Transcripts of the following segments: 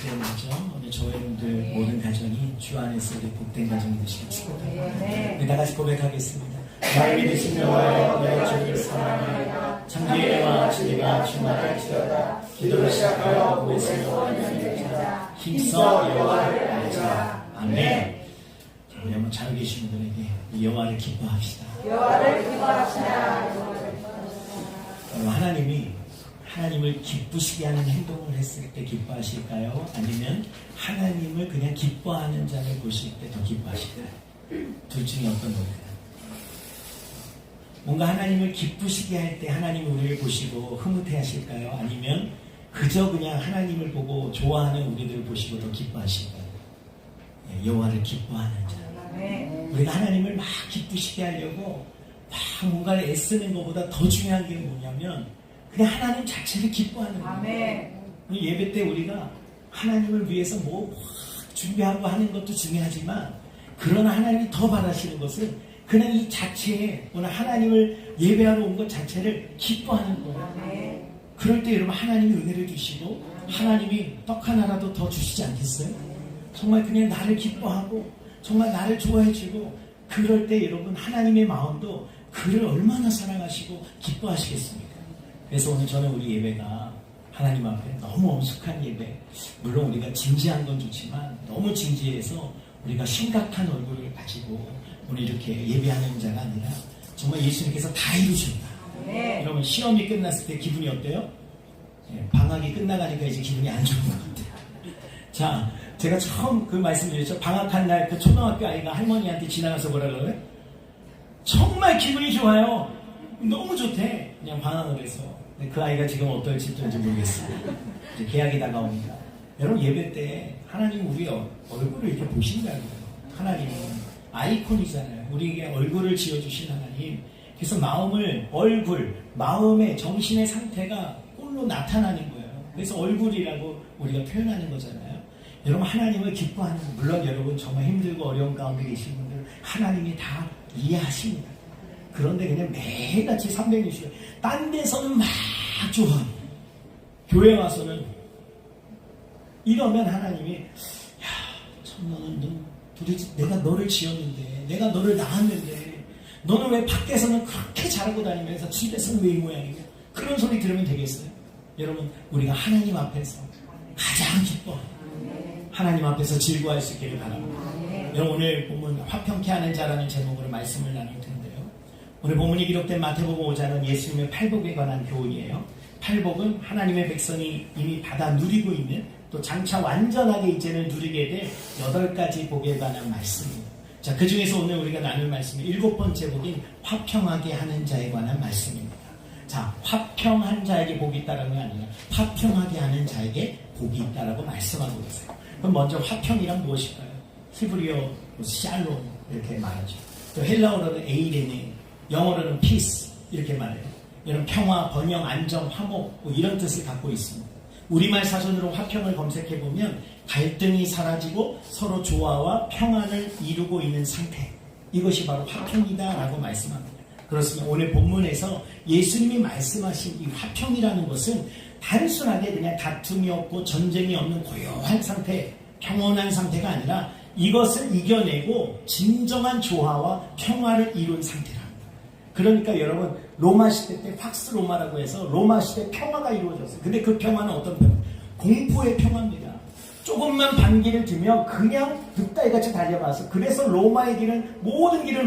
때문이죠. 오늘 저희들 모든 가정이 주 안에서 우리 복된 가정이 되시길 축복합니다. 다 같이 고백하겠습니다. 나를 믿으시며 내 주를 사랑하리라. 참기회와 주리가 충만할지어다. 기도를 시작하여 구에서 원하는 힘써 여호와를 알자. 아멘. 우리 한번 잘 계신 분들에게 이 여호와를 기뻐합시다. 여호와를 기뻐합시다. 하나님을 기쁘시게 하는 행동을 했을 때 기뻐하실까요? 아니면 하나님을 그냥 기뻐하는 자를 보실 때 더 기뻐하실까요? 둘 중에 어떤 걸까요? 뭔가 하나님을 기쁘시게 할 때 하나님이 우리를 보시고 흐뭇해 하실까요? 아니면 그저 그냥 하나님을 보고 좋아하는 우리들을 보시고 더 기뻐하실까요? 여호와를 기뻐하는 자. 우리가 하나님을 막 기쁘시게 하려고 막 뭔가를 애쓰는 것보다 더 중요한 게 뭐냐면 그냥 하나님 자체를 기뻐하는 거예요. 예배 때 우리가 하나님을 위해서 뭐 준비하고 하는 것도 중요하지만 그러나 하나님이 더 바라시는 것은 그냥 이 자체에 오늘 하나님을 예배하러 온 것 자체를 기뻐하는 거예요. 그럴 때 여러분 하나님이 은혜를 주시고 하나님이 떡 하나라도 더 주시지 않겠어요? 정말 그냥 나를 기뻐하고 정말 나를 좋아해주고 그럴 때 여러분 하나님의 마음도 그를 얼마나 사랑하시고 기뻐하시겠습니까? 그래서 오늘 저는 우리 예배가 하나님 앞에 너무 엄숙한 예배, 물론 우리가 진지한 건 좋지만 너무 진지해서 우리가 심각한 얼굴을 가지고 오늘 이렇게 예배하는 자가 아니라 정말 예수님께서 다 이루셨다. 여러분 시험이 끝났을 때 기분이 어때요? 방학이 끝나가니까 이제 기분이 안 좋은 것 같아요. 자, 제가 처음 그 말씀드렸죠. 방학한 날 그 초등학교 아이가 할머니한테 지나가서 뭐라 그래요? 정말 기분이 좋아요. 너무 좋대. 그냥 방학을 해서. 근데 그 아이가 지금 어떨지 모르겠어요. 이제 개학이 다가오니까. 여러분 예배 때 하나님 우리 얼굴을 이렇게 보신다고요. 하나님은 아이콘이잖아요. 우리에게 얼굴을 지어주신 하나님. 그래서 마음의 정신의 상태가 꼴로 나타나는 거예요. 그래서 얼굴이라고 우리가 표현하는 거잖아요. 여러분 하나님을 기뻐하는 거, 물론 여러분 정말 힘들고 어려운 가운데 계신 분들 하나님이 다 이해하십니다. 그런데 그냥 매일같이 360일 딴 데서는 막 좋아하고 교회 와서는 이러면 하나님이 참 너는 도대체 내가 너를 지었는데 내가 너를 낳았는데 너는 왜 밖에서는 그렇게 잘하고 다니면서 집에서는 왜 이 모양이냐 그런 소리 들으면 되겠어요? 여러분 우리가 하나님 앞에서 가장 기뻐하는 하나님 앞에서 즐거워할 수 있기를 바랍니다. 여러분 오늘 본문 화평케 하는 자라는 제목으로 말씀을 나눌 텐데요. 오늘 본문이 기록된 마태복음 5장은 예수님의 팔복에 관한 교훈이에요. 팔복은 하나님의 백성이 이미 받아 누리고 있는 또 장차 완전하게 이제는 누리게 될 8가지 복에 관한 말씀입니다. 자, 그 중에서 오늘 우리가 나눌 말씀이 7번째 복인 화평하게 하는 자에 관한 말씀입니다. 자, 화평한 자에게 복이 있다는 게 아니라 화평하게 하는 자에게 복이 있다라고 말씀하고 있어요. 그럼 먼저 화평이란 무엇일까요? 히브리어 샬롬 이렇게 말하죠. 또 헬라어로는 에이레네, 영어로는 peace 이렇게 말해요. 이런 평화, 번영, 안정, 화목 뭐 이런 뜻을 갖고 있습니다. 우리말 사전으로 화평을 검색해보면 갈등이 사라지고 서로 조화와 평안을 이루고 있는 상태, 이것이 바로 화평이다라고 말씀합니다. 그렇습니다. 오늘 본문에서 예수님이 말씀하신 이 화평이라는 것은 단순하게 그냥 다툼이 없고 전쟁이 없는 고요한 상태, 평온한 상태가 아니라 이것을 이겨내고 진정한 조화와 평화를 이룬 상태랍니다. 그러니까 여러분 로마 시대 때 팍스 로마라고 해서 로마 시대 평화가 이루어졌어요. 근데 그 평화는 어떤 평화? 공포의 평화입니다. 조금만 반기를 들면 그냥 늑다리같이 달려가서 그래서 로마의 길은 모든 길은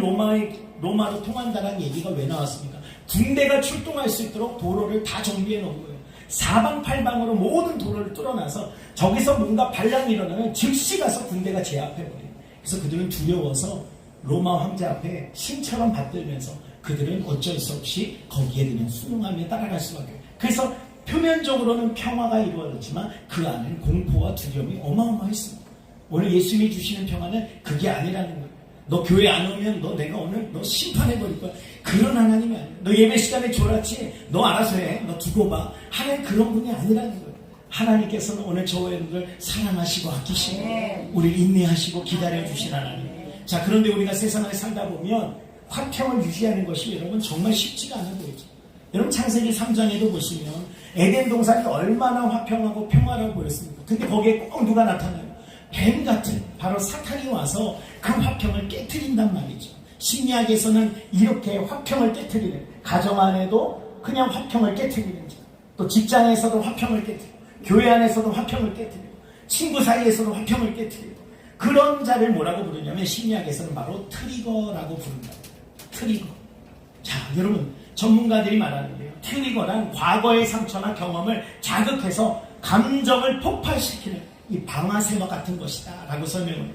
로마로 통한다는 얘기가 왜 나왔습니까? 군대가 출동할 수 있도록 도로를 다 정비해 놓은 거예요. 사방팔방으로 모든 도로를 뚫어놔서 저기서 뭔가 반란이 일어나면 즉시 가서 군대가 제압해버려요. 그래서 그들은 두려워서 로마 황제 앞에 신처럼 받들면서 그들은 어쩔 수 없이 거기에 그냥 순응하며 따라갈 수밖에 없어요. 그래서 표면적으로는 평화가 이루어졌지만 그 안에는 공포와 두려움이 어마어마했습니다. 오늘 예수님이 주시는 평화는 그게 아니라는 거예요. 너 교회 안 오면 내가 오늘 너 심판해버릴 거야. 그런 하나님이 아니야. 너 예배 시간에 졸았지? 너 알아서 해. 너 두고 봐. 하나님 그런 분이 아니라는 거예요. 하나님께서는 오늘 저와 여러분들 사랑하시고 아끼시고 우리를 인내하시고 기다려주신 하나님. 자, 그런데 우리가 세상을 살다 보면 화평을 유지하는 것이 여러분 정말 쉽지가 않아 보이죠. 여러분 창세기 3장에도 보시면 에덴 동산이 얼마나 화평하고 평화로워 보였습니까? 근데 거기에 꼭 누가 나타나요? 뱀 같은 바로 사탄이 와서 그 화평을 깨트린단 말이죠. 심리학에서는 이렇게 화평을 깨트리는, 가정 안에도 그냥 화평을 깨트리는 자, 또 직장에서도 화평을 깨트리고, 교회 안에서도 화평을 깨트리고, 친구 사이에서도 화평을 깨트리고, 그런 자를 뭐라고 부르냐면 심리학에서는 바로 트리거라고 부른다. 트리거. 자, 여러분, 전문가들이 말하는데요, 트리거란 과거의 상처나 경험을 자극해서 감정을 폭발시키는 이 방아쇠와 같은 것이다 라고 설명을 해요.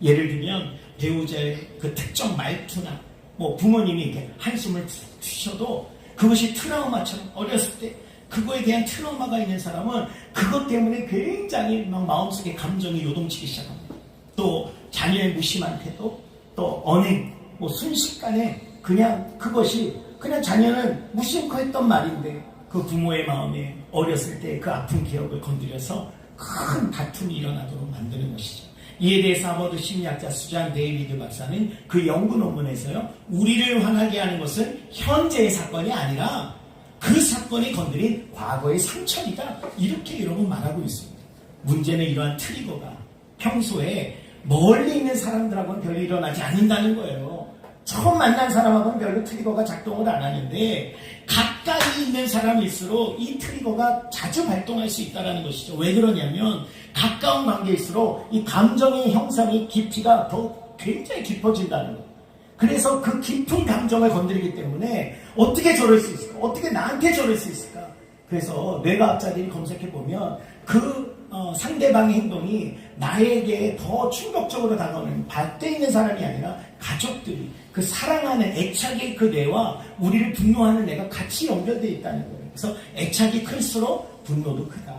예를 들면 배우자의 그 특정 말투나 뭐 부모님이 이렇게 한숨을 푹 쉬셔도 그것이 트라우마처럼 어렸을 때 그거에 대한 트라우마가 있는 사람은 그것 때문에 굉장히 막 마음속에 감정이 요동치기 시작합니다. 또 자녀의 무심한 태도, 또 언행, 뭐 순식간에 그냥 그것이 그냥 자녀는 무심코 했던 말인데 그 부모의 마음에 어렸을 때 그 아픈 기억을 건드려서 큰 다툼이 일어나도록 만드는 것이죠. 이에 대해서 하버드 심리학자 수잔 데이비드 박사는 그 연구 논문에서요, 우리를 화나게 하는 것은 현재의 사건이 아니라 그 사건이 건드린 과거의 상처이다, 이렇게 여러분 말하고 있습니다. 문제는 이러한 트리거가 평소에 멀리 있는 사람들하고는 별로 일어나지 않는다는 거예요. 처음 만난 사람하고는 별로 트리거가 작동을 안 하는데 가까이 있는 사람일수록 이 트리거가 자주 발동할 수 있다는 것이죠. 왜 그러냐면 가까운 관계일수록 이 감정의 형성이 깊이가 더 굉장히 깊어진다는 거예요. 그래서 그 깊은 감정을 건드리기 때문에 어떻게 저럴 수 있을까? 어떻게 나한테 저럴 수 있을까? 그래서 뇌과학자들이 검색해보면 그 상대방의 행동이 나에게 더 충격적으로 다가오는 밭에 있는 사람이 아니라 가족들이, 그 사랑하는 애착의 그 뇌와 우리를 분노하는 뇌가 같이 연결되어 있다는 거예요. 그래서 애착이 클수록 분노도 크다.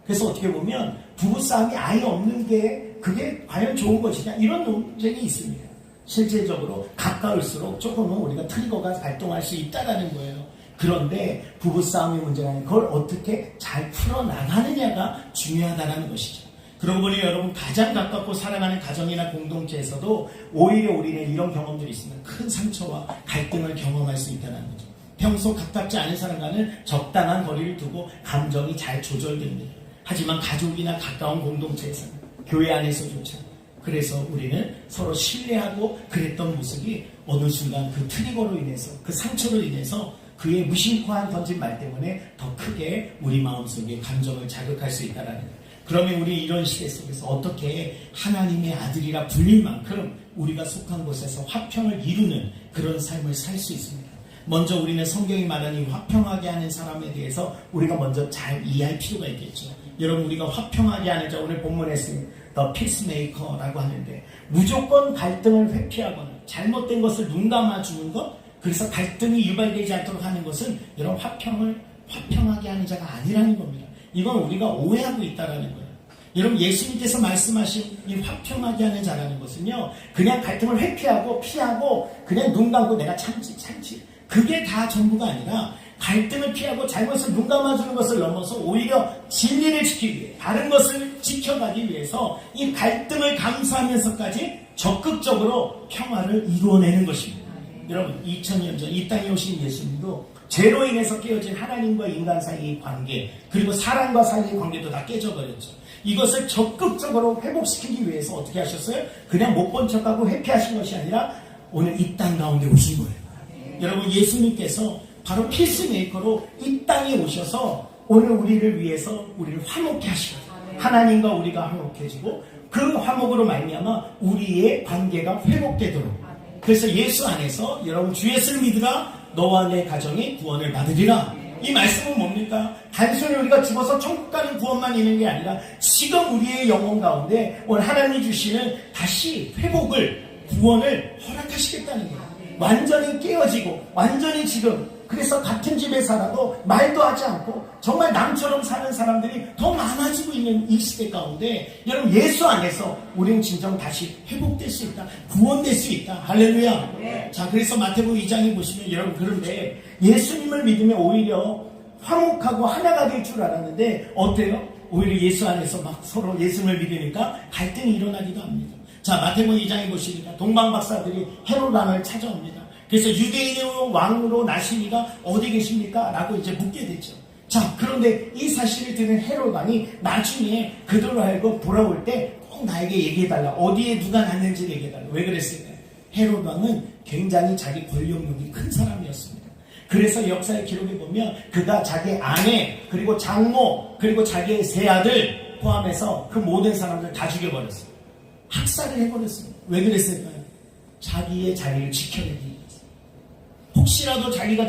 그래서 어떻게 보면 부부싸움이 아예 없는 게 그게 과연 좋은 것이냐, 이런 논쟁이 있습니다. 실질적으로 가까울수록 조금은 우리가 트리거가 발동할 수 있다는 거예요. 그런데 부부싸움의 문제가 아니라 그걸 어떻게 잘 풀어나가느냐가 중요하다는 것이죠. 그러고 보니 여러분, 가장 가깝고 사랑하는 가정이나 공동체에서도 오히려 우리는 이런 경험들이 있으면 큰 상처와 갈등을 경험할 수 있다는 거죠. 평소 가깝지 않은 사람과는 적당한 거리를 두고 감정이 잘 조절됩니다. 하지만 가족이나 가까운 공동체에서는, 교회 안에서조차, 그래서 우리는 서로 신뢰하고 그랬던 모습이 어느 순간 그 트리거로 인해서, 그 상처로 인해서 그의 무심코한 던진 말 때문에 더 크게 우리 마음속에 감정을 자극할 수 있다는 거예요. 그러면 우리 이런 시대 속에서 어떻게 하나님의 아들이라 불릴 만큼 우리가 속한 곳에서 화평을 이루는 그런 삶을 살 수 있습니까? 먼저 우리는 성경이 말하는 이 화평하게 하는 사람에 대해서 우리가 먼저 잘 이해할 필요가 있겠죠. 여러분, 우리가 화평하게 하는 자, 오늘 본문에 쓰인 The Peacemaker라고 하는데, 무조건 갈등을 회피하거나 잘못된 것을 눈 감아주는 것, 그래서 갈등이 유발되지 않도록 하는 것은 여러분 화평하게 하는 자가 아니라는 겁니다. 이건 우리가 오해하고 있다는 거예요. 여러분, 예수님께서 말씀하신 이 화평하게 하는 자라는 것은요, 그냥 갈등을 회피하고 피하고 그냥 눈 감고 내가 참지 그게 다 전부가 아니라, 갈등을 피하고 잘못을 눈 감아주는 것을 넘어서 오히려 진리를 지키기 위해, 바른 것을 지켜가기 위해서 이 갈등을 감수하면서까지 적극적으로 평화를 이루어내는 것입니다. 여러분, 2000년 전 이 땅에 오신 예수님도 죄로 인해서 깨어진 하나님과 인간 사이의 관계, 그리고 사람과 사이의 관계도 다 깨져버렸죠. 이것을 적극적으로 회복시키기 위해서 어떻게 하셨어요? 그냥 못 본 척하고 회피하신 것이 아니라 오늘 이 땅 가운데 오신 거예요. 여러분, 예수님께서 바로 피스메이커로 이 땅에 오셔서 오늘 우리를 위해서 우리를 화목케 하시거든요. 하나님과 우리가 화목해지고 그 화목으로 말미암아 우리의 관계가 회복되도록. 그래서 예수 안에서 여러분, 주 예수를 믿으라 너와 내 가정이 구원을 받으리라. 이 말씀은 뭡니까? 단순히 우리가 죽어서 천국 가는 구원만 있는 게 아니라 지금 우리의 영혼 가운데 오늘 하나님이 주시는 다시 회복을, 구원을 허락하시겠다는 거예요. 완전히 깨어지고 완전히 지금, 그래서 같은 집에 살아도 말도 하지 않고 정말 남처럼 사는 사람들이 더 많아지고 있는 이 시대 가운데 여러분, 예수 안에서 우리는 진정 다시 회복될 수 있다, 구원될 수 있다. 할렐루야. 네. 자, 그래서 마태복음 2장에 보시면 여러분, 그런데 예수님을 믿으면 오히려 화목하고 하나가 될 줄 알았는데 어때요? 오히려 예수 안에서 막 서로 예수를 믿으니까 갈등이 일어나기도 합니다. 자, 마태복음 2장에 보시니까 동방박사들이 헤롯 왕을 찾아옵니다. 그래서 유대인의 왕으로 나시니가 어디 계십니까? 라고 이제 묻게 되죠. 자, 그런데 이 사실을 들은 헤롯 왕이 나중에 그들로 하여금 돌아올 때 꼭 나에게 얘기해달라. 어디에 누가 났는지 얘기해달라. 왜 그랬을까요? 헤롯 왕은 굉장히 자기 권력력이 큰 사람이었습니다. 그래서 역사의 기록에 보면 그가 자기 아내, 그리고 장모, 그리고 자기의 세 아들 포함해서 그 모든 사람들 다 죽여버렸어요. 학살을 해버렸습니다. 왜 그랬을까요? 자기의 자리를 지켜내기 위해서. 혹시라도 자기가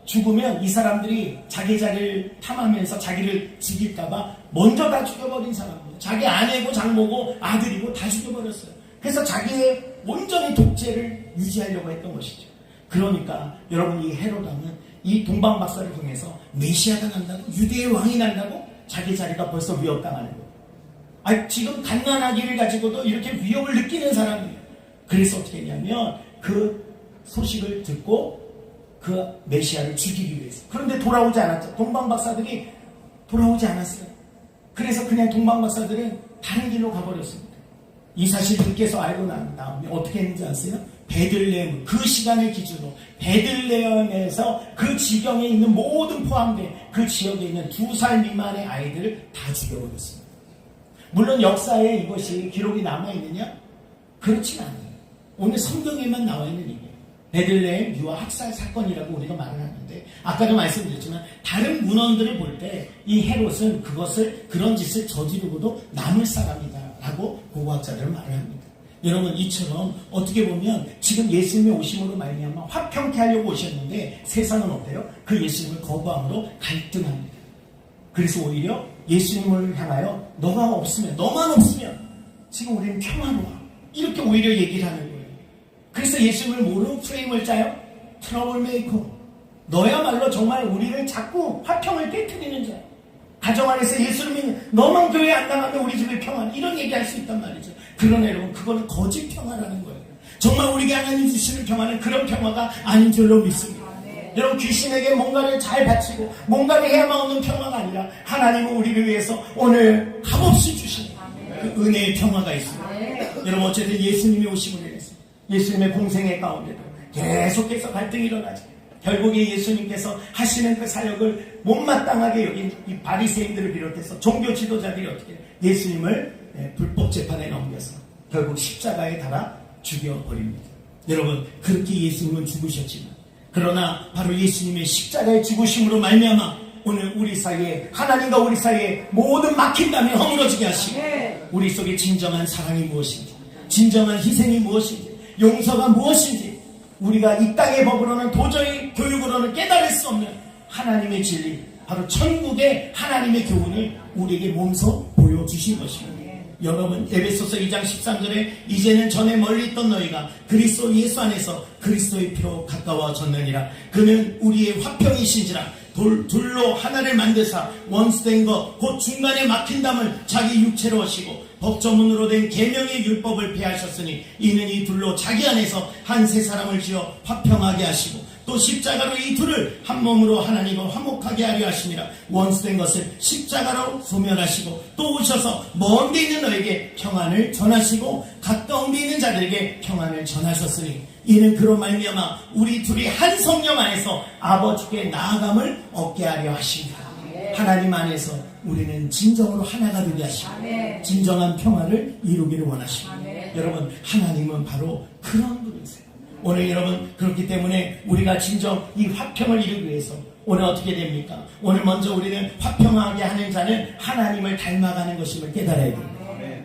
죽으면 이 사람들이 자기 자리를 탐하면서 자기를 죽일까봐 먼저 다 죽여버린 사람들. 자기 아내고 장모고 아들이고 다 죽여버렸어요. 그래서 자기의 온전히 독재를 유지하려고 했던 것이죠. 그러니까 여러분, 이 헤롯 왕은 이 동방 박사를 통해서 메시아가 난다고, 유대의 왕이 난다고 자기 자리가 벌써 위협당하는 거예요. 지금 갓난아기를 가지고도 이렇게 위협을 느끼는 사람이에요. 그래서 어떻게 했냐면 그 소식을 듣고 그 메시아를 죽이기 위해서. 그런데 돌아오지 않았죠. 동방 박사들이 돌아오지 않았어요. 그래서 그냥 동방 박사들은 다른 길로 가버렸습니다. 이 사실을 늦게서 알고 난 다음에 어떻게 했는지 아세요? 베들레헴, 그 시간을 기준으로 베들레헴에서 그 지경에 있는 모든 포함된 그 지역에 있는 2살 미만의 아이들을 다 죽여버렸습니다. 물론 역사에 이것이 기록이 남아있느냐? 그렇진 않아요. 오늘 성경에만 나와 있는 일이에요. 베들레헴 유아 학살 사건이라고 우리가 말을 하는데, 아까도 말씀드렸지만 다른 문헌들을 볼 때 이 헤롯은 그런 짓을 저지르고도 남을 사람이다라고 고고학자들은 말을 합니다. 여러분, 이처럼 어떻게 보면 지금 예수님의 오심으로 말미암아 화평케 하려고 오셨는데 세상은 어때요? 그 예수님을 거부함으로 갈등합니다. 그래서 오히려 예수님을 향하여 너만 없으면 지금 우리는 평화로워, 이렇게 오히려 얘기를 하는 거예요. 그래서 예수님을 모르는 프레임을 짜요. 트러블 메이커, 너야말로 정말 우리를 자꾸 화평을 깨트리는 자야. 가정 안에서 예수를 믿는, 너만 교회 안 나가면 우리 집에 평안, 이런 얘기할 수 있단 말이죠. 그러나 여러분, 그거는 거짓 평화라는 거예요. 정말 우리에게 하나님 주시는 평화는 그런 평화가 아닌 줄로 믿습니다. 여러분, 귀신에게 뭔가를 잘 바치고 뭔가를 해야만 얻는 평화가 아니라 하나님은 우리를 위해서 오늘 값없이 주시는 그 은혜의 평화가 있습니다. 여러분, 어쨌든 예수님이 오심을 위해서 예수님의 공생의 가운데도 계속해서 갈등이 일어나죠. 결국에 예수님께서 하시는 그 사역을 못마땅하게 여긴 이 바리새인들을 비롯해서 종교 지도자들이 어떻게 예수님을 불법 재판에 넘겨서 결국 십자가에 달아 죽여버립니다. 여러분, 그렇게 예수님은 죽으셨지만, 그러나 바로 예수님의 십자가의 죽으심으로 말미암아 오늘 우리 사이에, 하나님과 우리 사이에 모든 막힌담이 허물어지게 하시고 우리 속에 진정한 사랑이 무엇인지, 진정한 희생이 무엇인지, 용서가 무엇인지, 우리가 이 땅의 법으로는 도저히 교육으로는 깨달을 수 없는 하나님의 진리, 바로 천국의 하나님의 교훈을 우리에게 몸소 보여주신 것입니다. 여러분, 에베소서 2장 13절에 이제는 전에 멀리 있던 너희가 그리스도 예수 안에서 그리스도의 피로 가까워졌느니라. 그는 우리의 화평이신지라. 둘로 하나를 만드사 원수된 것 곧 중간에 막힌 담을 자기 육체로 하시고 법조문으로 된 계명의 율법을 폐하셨으니 이는 이 둘로 자기 안에서 한 세 사람을 지어 화평하게 하시고 또 십자가로 이 둘을 한 몸으로 하나님과 화목하게 하려 하심이라. 원수된 것을 십자가로 소멸하시고 또 오셔서 먼 데 있는 너에게 평안을 전하시고 가까운 데 있는 자들에게 평안을 전하셨으니 이는 그로 말미암아 우리 둘이 한 성령 안에서 아버지께 나아감을 얻게 하려 하십니다. 하나님 안에서 우리는 진정으로 하나가 되게 하시고 진정한 평화를 이루기를 원하십니다. 여러분, 하나님은 바로 그런 분이세요. 오늘 여러분, 그렇기 때문에 우리가 진정 이 화평을 이루기 위해서 오늘 어떻게 됩니까? 오늘 먼저 우리는 화평하게 하는 자는 하나님을 닮아가는 것임을 깨달아야 됩니다.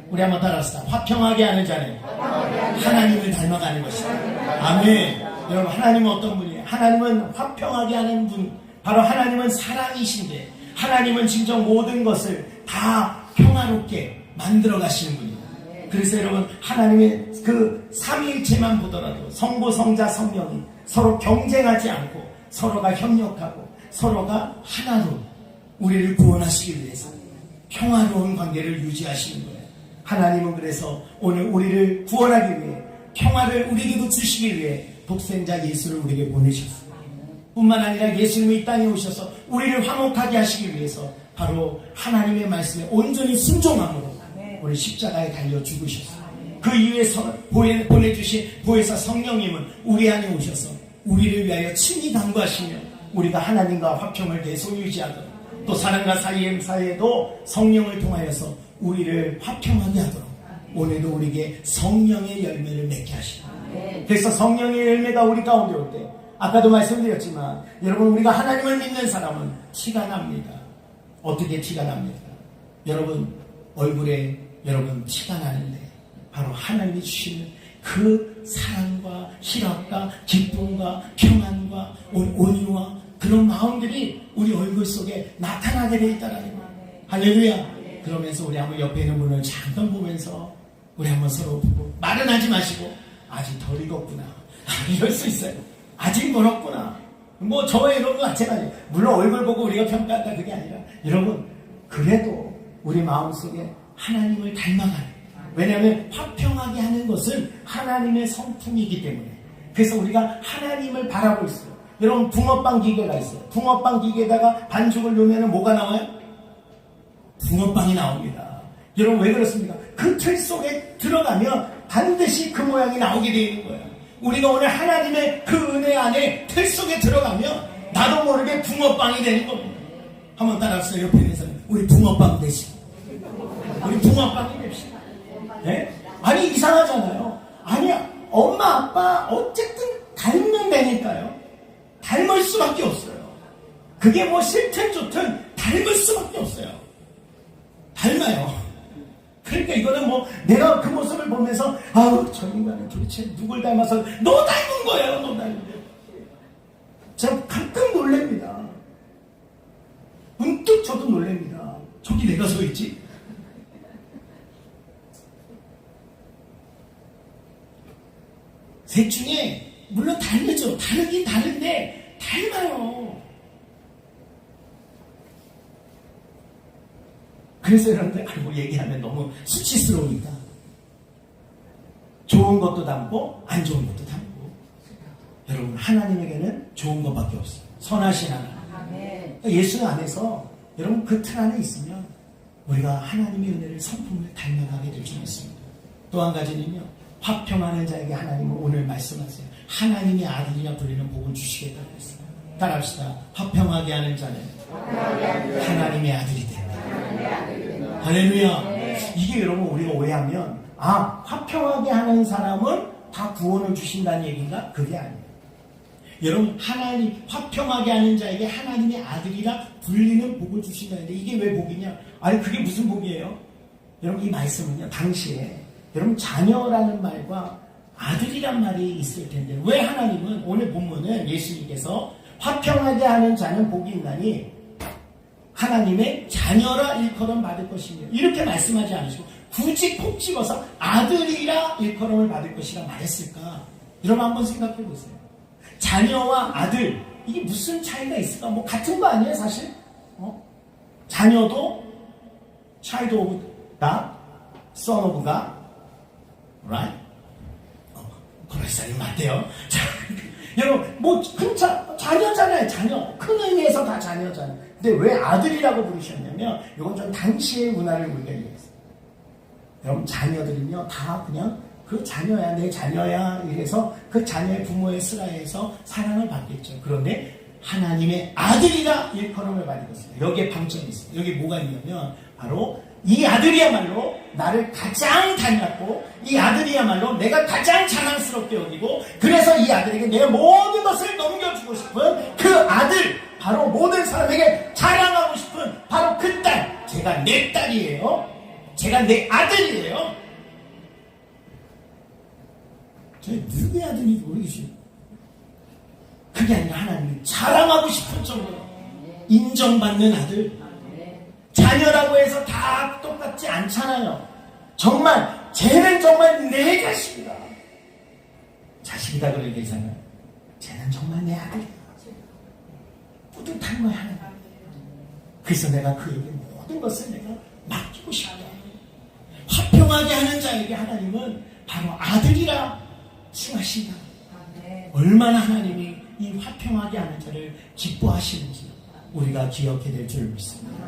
우리 한번 따라합시다. 화평하게 하는 자는 하나님을 닮아가는 것입니다. 아멘. 여러분, 하나님은 어떤 분이에요? 하나님은 화평하게 하는 분, 바로 하나님은 사랑이신데 하나님은 진정 모든 것을 다 평화롭게 만들어 가시는 분입니다. 그래서 여러분, 하나님의 그 삼위일체만 보더라도 성부, 성자, 성령이 서로 경쟁하지 않고 서로가 협력하고 서로가 하나로 우리를 구원하시기 위해서 평화로운 관계를 유지하시는 거예요. 하나님은 그래서 오늘 우리를 구원하기 위해 평화를 우리에게도 주시기 위해 독생자 예수를 우리에게 보내셨어요. 뿐만 아니라 예수님이 이 땅에 오셔서 우리를 화목하게 하시기 위해서 바로 하나님의 말씀에 온전히 순종함으로 우리 십자가에 달려 죽으셨어요. 그 이후에 보내주신 보혜사 성령님은 우리 안에 오셔서 우리를 위하여 친히 간구하시며 우리가 하나님과 화평을 계속 유지하도록, 또 사람과 사이에도 성령을 통하여서 우리를 화평하게 하도록 오늘도 우리에게 성령의 열매를 맺게 하시고, 그래서 성령의 열매가 우리 가운데 올 때, 아까도 말씀드렸지만 여러분, 우리가 하나님을 믿는 사람은 티가 납니다. 어떻게 티가 납니까? 여러분 얼굴에 여러분 티가 나는데 바로 하나님이 주시는 그 사랑과 희락과 기쁨과 평안과 온유와 그런 마음들이 우리 얼굴 속에 나타나게 되어 있다는 거예요. 할렐루야. 그러면서 우리 한번 옆에 있는 분을 잠깐 보면서 우리 한번 서로 보고, 말은 하지 마시고 아직 덜 익었구나 이럴 수 있어요. 아직 멀었구나. 뭐 저와 여러분 마찬가지. 물론 얼굴 보고 우리가 평가한다 그게 아니라, 여러분 그래도 우리 마음속에 하나님을 닮아가는, 왜냐하면 화평하게 하는 것은 하나님의 성품이기 때문에. 그래서 우리가 하나님을 바라볼 수 있어요. 여러분 붕어빵 기계가 있어요. 붕어빵 기계에다가 반죽을 넣으면 뭐가 나와요? 붕어빵이 나옵니다. 여러분 왜 그렇습니까? 그 틀 속에 들어가면 반드시 그 모양이 나오게 되어 있는 거예요. 우리가 오늘 하나님의 그 은혜 안에 틀 속에 들어가면 나도 모르게 붕어빵이 되는 겁니다. 한번 따라하세요. 옆에 있는 사람, 우리 붕어빵 되시고, 우리 붕어빵이 됩시다. 네? 아니 이상하잖아요. 아니 엄마 아빠 어쨌든 닮으면 되니까요. 닮을 수밖에 없어요. 그게 뭐 싫든 좋든 닮을 수밖에 없어요. 닮아요. 그러니까 이거는 뭐 내가 그 모습을 보면서 아우 저 인간은 도대체 누굴 닮아서 너 닮은 거예요. 너 닮은 거예요. 제가 가끔 놀랍니다. 문득 저도 놀랍니다. 저기 내가 서 있지? 셋 중에 물론 다르죠. 다르긴 다른데 닮아요. 그래서 여러분들 알고 얘기하면 너무 수치스러우니까 좋은 것도 담고 안 좋은 것도 담고. 여러분 하나님에게는 좋은 것밖에 없어요. 선하신 하나님. 예수 안에서 여러분 그 틀 안에 있으면 우리가 하나님의 은혜를 성품을 닮아가게 될 줄 믿습니다. 또 한 가지는요, 화평하는 자에게 하나님은 오늘 말씀하세요. 하나님의 아들이라 불리는 복을 주시겠다고 했어요. 따라합시다. 화평하게 하는 자는 하나님의 아들이 된다. 할렐루야. 이게 여러분 우리가 오해하면 화평하게 하는 사람은 다 구원을 주신다는 얘기인가? 그게 아니에요. 여러분 하나님 화평하게 하는 자에게 하나님의 아들이라 불리는 복을 주신다는데 이게 왜 복이냐? 아니 그게 무슨 복이에요? 여러분 이 말씀은요, 당시에 여러분 자녀라는 말과 아들이란 말이 있을 텐데 왜 하나님은 오늘 본문은 예수님께서 화평하게 하는 자는 복이 있나니 하나님의 자녀라 일컬음 받을 것이며 이렇게 말씀하지 않으시고 굳이 콕 집어서 아들이라 일컬음을 받을 것이라 말했을까? 여러분 한번 생각해 보세요. 자녀와 아들 이게 무슨 차이가 있을까? 뭐 같은 거 아니에요 사실? 자녀도 child of God, son of God, right? 그럴싸히 맞대요. 자, 여러분 뭐 큰 자녀잖아요. 자녀 큰 의미에서 다 자녀잖아요. 근데 왜 아들이라고 부르셨냐면 이건 좀 당시의 문화를 우리가 이해했어요. 여러분 자녀들은요 다 그냥 그 자녀야 내 자녀야 이래서 그 자녀의 부모의 슬하에서 사랑을 받겠죠. 그런데 하나님의 아들이라 일컬음을 받은 것입니다. 여기에 방점이 있어요. 여기 뭐가 있냐면 바로 이 아들이야말로 나를 가장 닮았고 이 아들이야말로 내가 가장 자랑스럽게 여기고 그래서 이 아들에게 내 모든 것을 넘겨주고 싶은 그 아들, 바로 모든 사람에게 자랑하고 싶은 바로 그 딸, 제가 내 딸이에요. 제가 내 아들이에요. 제가 누구의 아들인지 모르겠어요. 그게 아니라 하나님이 자랑하고 싶은 정도로 인정받는 아들. 자녀라고 해서 다 똑같지 않잖아요. 정말 쟤는 정말 내 자식이다. 자식이다 그럴 때 이상해요. 쟤는 정말 내 아들이다. 뿌듯한 거야 하나님. 그래서 내가 그에게 모든 것을 내가 맡기고 싶다. 화평하게 하는 자에게 하나님은 바로 아들이라 칭하신다. 얼마나 하나님이 이 화평하게 하는 자를 기뻐하시는지 우리가 기억해야 될 줄 믿습니다.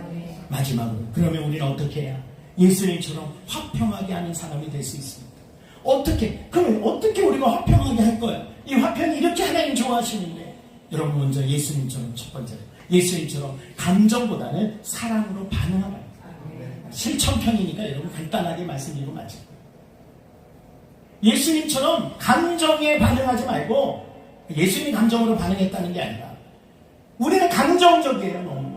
마지막으로 그러면 우리는 어떻게 해야 예수님처럼 화평하게 하는 사람이 될 수 있습니까? 어떻게? 그러면 어떻게 우리가 화평하게 할 거야? 이 화평이 이렇게 하나님 좋아하시는데 여러분 먼저 예수님처럼 첫 번째로 예수님처럼 감정보다는 사랑으로 반응하라. 실천편이니까 여러분 간단하게 말씀드리고 마치 예수님처럼 감정에 반응하지 말고 예수님이 감정으로 반응했다는 게 아니라 우리는 감정적이에요. 너무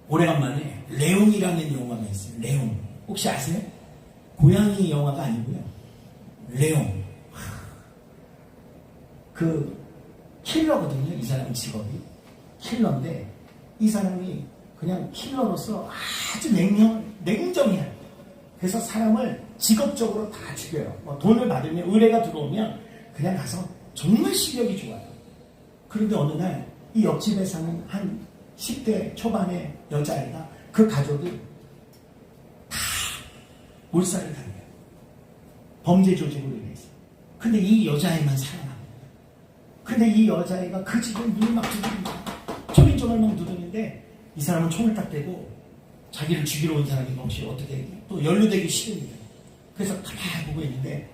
오래간만에 레옹이라는 영화가 있어요. 레옹 혹시 아세요? 고양이 영화가 아니고요. 레옹 킬러거든요. 이 사람 직업이 킬러인데 이 사람이 그냥 킬러로서 아주 냉정해요. 그래서 사람을 직업적으로 다 죽여요. 돈을 받으면 의뢰가 들어오면 그냥 가서 정말 실력이 좋아요. 그런데 어느 날 이 옆집에 사는 한 10대 초반의 여자애가 그 가족이 다 몰살을 당해요. 범죄 조직으로 인해서. 근데 이 여자애만 살아납니다. 근데 이 여자애가 그 집에 문을 막 두드립니다. 초인종을 막 두드리는데 이 사람은 총을 딱 대고 자기를 죽이러 온 사람이 혹시 어떻게 또 연루되기 싫습니다. 그래서 가만히 보고 있는데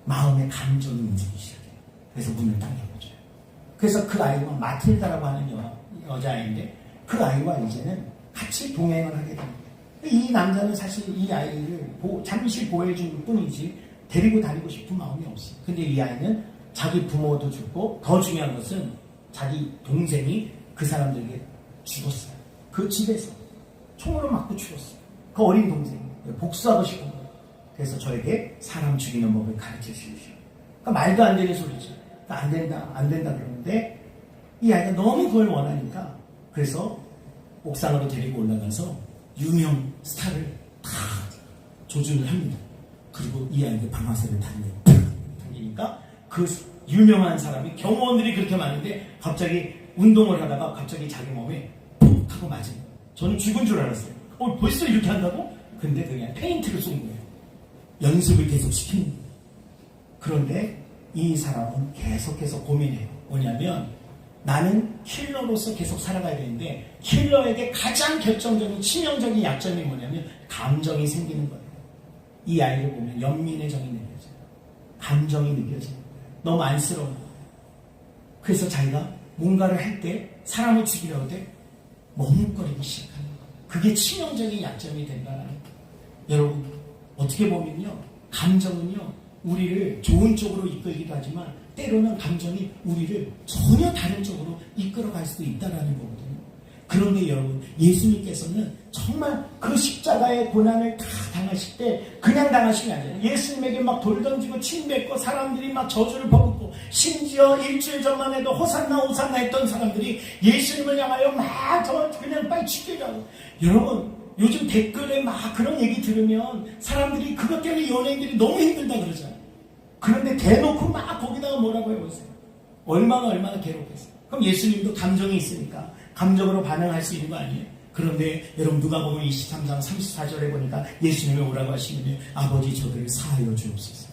마음의 감정이 움직이기 시작해요. 그래서 문을 딱 열어줘요. 그래서 그 아이와 마틸다라고 하는 여자아이인데 그 아이와 이제는 같이 동행을 하게 됩니다. 이 남자는 사실 이 아이를 잠시 보호해줄 뿐이지 데리고 다니고 싶은 마음이 없어요. 근데 이 아이는 자기 부모도 죽고 더 중요한 것은 자기 동생이 그 사람들에게 죽었어요. 그 집에서 총으로 맞고 죽었어요. 그 어린 동생이 복수하고 싶은 거예요. 그래서 저에게 사람 죽이는 법을 가르쳐 주십시오. 그러니까 말도 안 되는 소리죠. 그러니까 안 된다 그러는데 이 아이가 너무 그걸 원하니까 그래서 옥상으로 데리고 올라가서 유명 스타를 다 조준을 합니다. 그리고 이 아이가 방아쇠를 당기니까 그 유명한 사람이 경호원들이 그렇게 많은데 갑자기 운동을 하다가 갑자기 자기 몸에 푹 하고 맞은 거예요. 저는 죽은 줄 알았어요. 벌써 이렇게 한다고? 근데 그냥 페인트를 쏜 거예요. 연습을 계속 시키는 거예요. 그런데 이 사람은 계속해서 고민해요. 뭐냐면 나는 킬러로서 계속 살아가야 되는데 킬러에게 가장 결정적인 치명적인 약점이 뭐냐면 감정이 생기는 거예요. 이 아이를 보면 연민의 정이 느껴져요. 감정이 느껴지는 거예요. 너무 안쓰러워. 그래서 자기가 뭔가를 할 때 사람을 죽이려고 할 때 머뭇거리기 시작하는 거예요. 그게 치명적인 약점이 된다는 거예요. 여러분 어떻게 보면요 감정은요 우리를 좋은 쪽으로 이끌기도 하지만 때로는 감정이 우리를 전혀 다른 쪽으로 이끌어갈 수도 있다는 거거든요. 그런데 여러분 예수님께서는 정말 그 십자가의 고난을 다 당하실 때 그냥 당하신 게 아니에요. 예수님에게 막 돌 던지고 침 뱉고 사람들이 막 저주를 퍼붓고 심지어 일주일 전만 해도 호산나 호산나 했던 사람들이 예수님을 향하여 막 그냥 빨리 죽이라고. 여러분 요즘 댓글에 막 그런 얘기 들으면 사람들이 그것 때문에 연예인들이 너무 힘들다 그러잖아요. 그런데 대놓고 막 거기다가 뭐라고 해보세요. 얼마나 괴롭겠어요. 그럼 예수님도 감정이 있으니까 감정으로 반응할 수 있는 거 아니에요? 그런데 여러분 누가복음 23장 34절에 보니까 예수님이 오라고 하시는데 아버지 저들을 사하여 주옵소서.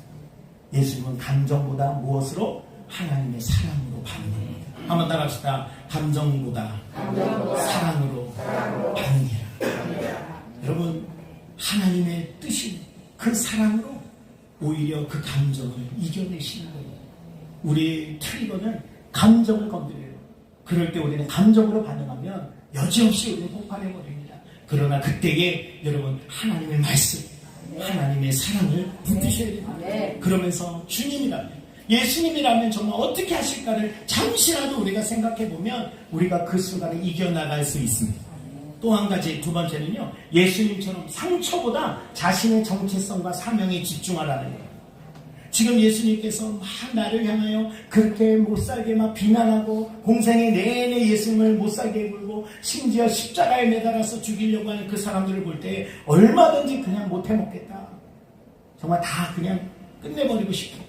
예수님은 감정보다 무엇으로? 하나님의 사랑으로 반응합니다. 한번 따라합시다. 감정보다 사랑으로 반응해라. 여러분 하나님의 뜻이 그 사랑으로 오히려 그 감정을 이겨내시는 거예요. 우리 트리거는 감정을 건드려요. 그럴 때 우리는 감정으로 반응하면 여지없이 우리는 폭발해버립니다. 그러나 그때에 여러분 하나님의 말씀, 하나님의 사랑을 붙드셔야 됩니다. 그러면서 주님이라면 예수님이라면 정말 어떻게 하실까를 잠시라도 우리가 생각해보면 우리가 그 순간에 이겨나갈 수 있습니다. 또 한 가지 두 번째는요. 예수님처럼 상처보다 자신의 정체성과 사명에 집중하라는 거예요. 지금 예수님께서 막 나를 향하여 그렇게 못살게 막 비난하고 공생의 내내 예수님을 못살게 굴고 심지어 십자가에 매달아서 죽이려고 하는 그 사람들을 볼 때 얼마든지 그냥 못해먹겠다. 정말 다 그냥 끝내버리고 싶어.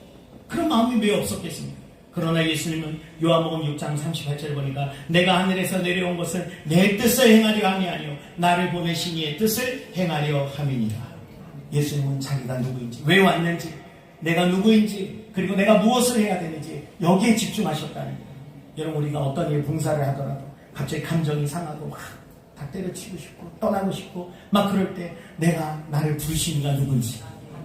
그런 마음이 왜 없었겠습니까? 그러나 예수님은 요한복음 6장 38절 보니까 내가 하늘에서 내려온 것은 내 뜻을 행하려 함이 아니요 나를 보내신 이의 뜻을 행하려 함이니라. 예수님은 자기가 누구인지, 왜 왔는지, 내가 누구인지, 그리고 내가 무엇을 해야 되는지 여기에 집중하셨다는 거예요. 여러분 우리가 어떤 일 봉사를 하더라도 갑자기 감정이 상하고 막 다 때려치고 싶고 떠나고 싶고 막 그럴 때 내가 나를 부르신 이가 누군지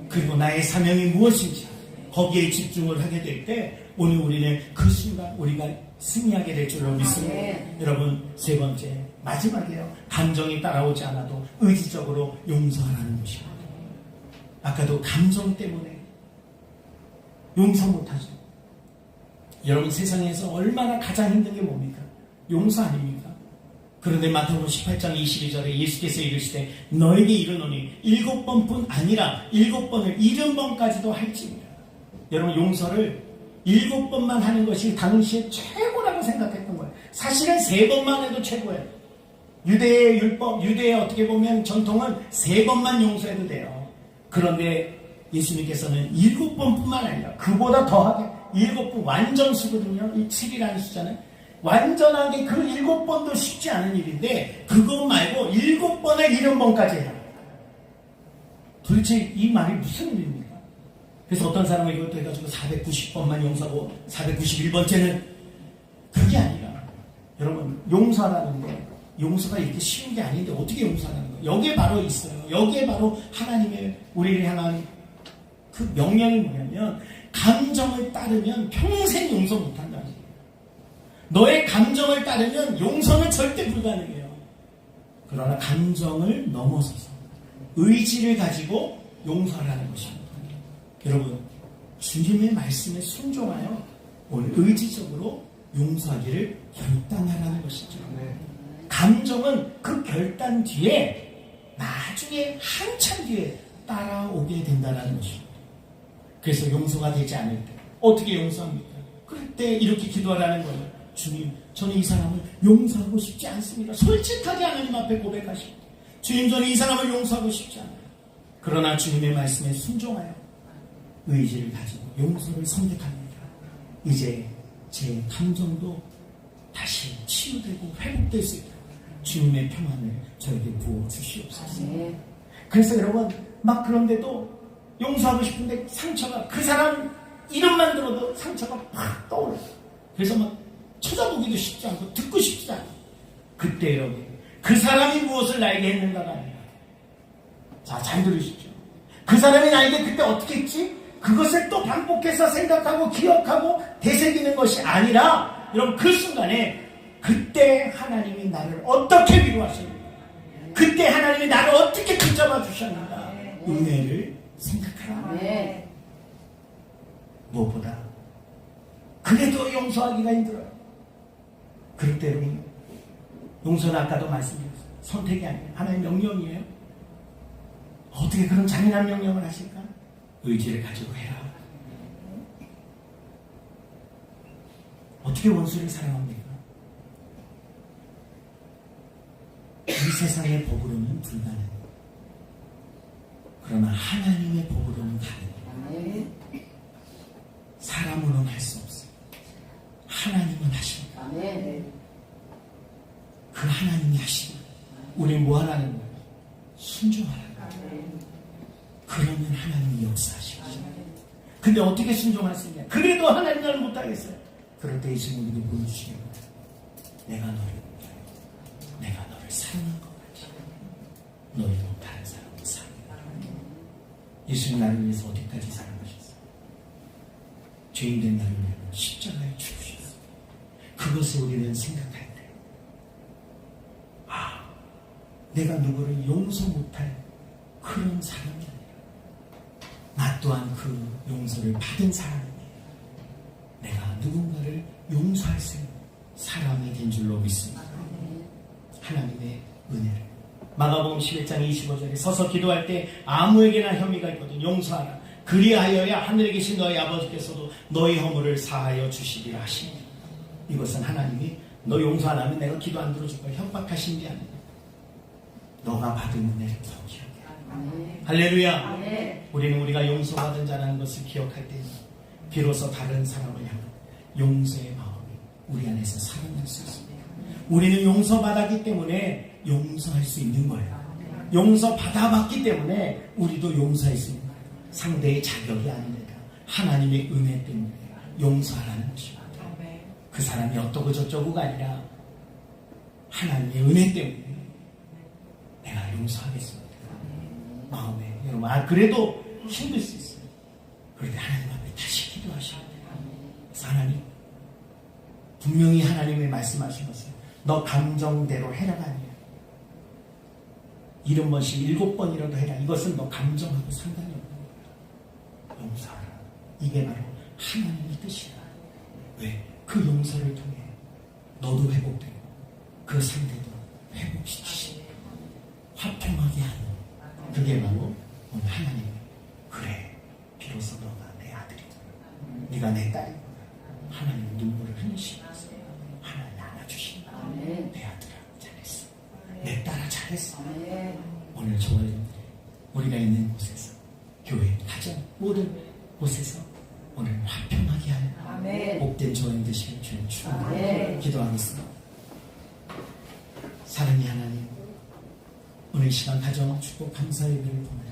그리고 나의 사명이 무엇인지 거기에 집중을 하게 될 때 오늘 우리는 그 순간 우리가 승리하게 될 줄로 믿습니다. 여러분, 세 번째 마지막이에요. 감정이 따라오지 않아도 의지적으로 용서하라는 것입니다. 아까도 감정 때문에 용서 못하죠. 여러분, 세상에서 얼마나 가장 힘든 게 뭡니까? 용서 아닙니까? 그런데 마태복음 18장 22절에 예수께서 이르시되 너에게 이르노니 7번뿐 아니라 7번을 70번까지도 할지니라. 여러분, 용서를 7번만 하는 것이 당시에 최고라고 생각했던 거예요. 사실은 3번만 해도 최고예요. 유대의 율법, 유대의 어떻게 보면 전통은 3번만 용서해도 돼요. 그런데 예수님께서는 7번뿐만 아니라 그보다 더하게 7번 완전수거든요. 이 7이라는 숫자는 완전하게 그 7번도 쉽지 않은 일인데 그것 말고 7번에 70번까지 해요. 도대체 이 말이 무슨 의미입니까? 그래서 어떤 사람은 이것도 해가지고 490번만 용서하고 491번째는 그게 아니라 여러분, 용서라는 게 용서가 이렇게 쉬운 게 아닌데 어떻게 용서하는 거예요? 여기에 바로 있어요. 여기에 바로 하나님의 우리를 향한 그 명령이 뭐냐면 감정을 따르면 평생 용서 못한다는 거예요. 너의 감정을 따르면 용서는 절대 불가능해요. 그러나 감정을 넘어서서 의지를 가지고 용서하라는 것입니다. 여러분, 주님의 말씀에 순종하여 오늘 의지적으로 용서하기를 결단하라는 것이죠. 감정은 그 결단 뒤에 나중에 한참 뒤에 따라오게 된다는 것입니다. 그래서 용서가 되지 않을 때 어떻게 용서합니까? 그럴 때 이렇게 기도하라는 거예요. 주님, 저는 이 사람을 용서하고 싶지 않습니다. 솔직하게 하나님 앞에 고백하십니다. 주님, 저는 이 사람을 용서하고 싶지 않아요. 그러나 주님의 말씀에 순종하여 의지를 가지고 용서를 선택합니다. 이제 제 감정도 다시 치유되고 회복될 수 있도록 주님의 평안을 저에게 부어 주시옵소서. 그래서 여러분, 막 그런데도 용서하고 싶은데 상처가, 그 사람 이름만 들어도 상처가 팍 떠올라요. 그래서 막 찾아보기도 쉽지 않고 듣고 싶지 않아요. 그때 여러분, 그 사람이 무엇을 나에게 했는가가 아니라, 자, 잘 들으십시오. 그 사람이 나에게 그때 어떻게 했지? 그것을 또 반복해서 생각하고 기억하고 되새기는 것이 아니라, 여러분, 그 순간에 그때 하나님이 나를 어떻게 위로하셨는가, 그때 하나님이 나를 어떻게 붙잡아 주셨는가, 은혜를 생각하라. 무엇보다 그래도 용서하기가 힘들어요. 그럴 때 여러분, 용서는 아까도 말씀드렸어요. 선택이 아니에요. 하나의 명령이에요. 어떻게 그런 잔인한 명령을 하실까? 의지를 가지고 해라. 어떻게 원수를 사랑합니까? 이 세상의 법으로는 불가능. 그러나 하나님의 법으로는 가능. 사람으로는 할 수 없어요. 하나님은 하십니다. 그 하나님이 하시고 우리는 뭐 하라는 거예요? 순종하라는 거예요. 그러면 하나님이 역사하시죠. 근데 어떻게 순종할 수 있냐? 그래도 하나님 나를 못하겠어요. 그럴 때 예수님 우리에게 보여주시는 거예요. 내가 너를 못하여 내가 너를 사랑한 것 같이 너희도 다른 사람을 사랑해. 예수님 나를 위해서 어디까지 사랑하셨어요? 죄인된 나를 위해 십자가에 죽으셨어요. 그것을 우리는 생각할 때, 내가 누구를 용서 못할 그런 사람이 아니라 나 또한 그 용서를 받은 사람이에요. 내가 누군가를 용서할 수 있는 사람이 된 줄로 믿습니다. 하나님의 은혜를. 마가복음 11장 25절에 서서 기도할 때 아무에게나 혐의가 있거든 용서하라. 그리하여야 하늘에 계신 너희 아버지께서도 너희 허물을 사하여 주시리라 하십니다. 이것은 하나님이 너 용서 안 하면 내가 기도 안 들어줄 거야 협박하신 게 아니에요. 너가 받은 은혜를 더 기억해. 할렐루야. 우리는 우리가 용서받은 자라는 것을 기억할 때 비로소 다른 사람을 향한 용서의 마음이 우리 안에서 살아날 수 있습니다. 우리는 용서받았기 때문에 용서할 수 있는 거예요. 용서받아봤기 때문에 우리도 용서할 수 있는 거예요. 상대의 자격이 아닙니다. 하나님의 은혜 때문에 용서하라는 것입니다. 그 사람이 어떠고 저쩌고가 아니라 하나님의 은혜 때문에 내가 용서하겠습니다. 마음에 여러분, 그래도 힘들 수 있어요. 그런데 하나님 앞에 다시 기도하셔야 돼요. 그래서 하나님, 분명히 하나님이 말씀하신 것은 너 감정대로 해라가 아니야. 70번씩 7번이라도 해라. 이것은 너 감정하고 상관이 없는 거야. 용서하라. 이게 바로 하나님의 뜻이야. 왜? 그 용서를 통해 너도 회복되고 그 상대도 회복시키시고 화평하게 하는, 그게 바로 오늘 하나님. 그래, 비로소 너가 내 아들이다, 네가 내 딸이구나. 하나님 눈물을 흘리시면서 하나님 안아주신다. 내 아들아 잘했어, 내 딸아 잘했어. 오늘 저와 여러분들, 우리가 있는 곳에서, 교회, 가정, 모든 곳에서 오늘 화평하게 하는 복된 조언 되시길 주님 축원합니다. 기도하겠습니다. 사랑의 하나님, 오늘 이 시간 가정 축복 감사 예배를 통해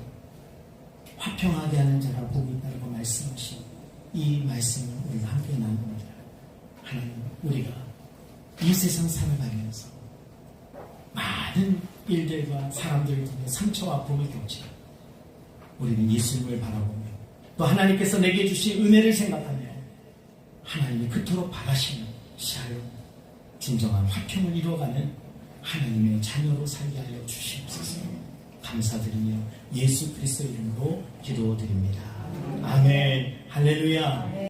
화평하게 하는 자가 복이 있다고 말씀하신 이 말씀을 우리가 함께 나눕니다. 하나님, 우리가 이 세상 살아가면서 많은 일들과 사람들을 통해 상처와 아픔을 겪지, 우리는 예수님을 바라보며 또 하나님께서 내게 주신 은혜를 생각하며 하나님이 그토록 바라시는 시하여 진정한 화평을 이루어가는 하나님의 자녀로 살게 하여 주시옵소서. 감사드리며 예수 그리스도 이름으로 기도드립니다. 아멘. 할렐루야.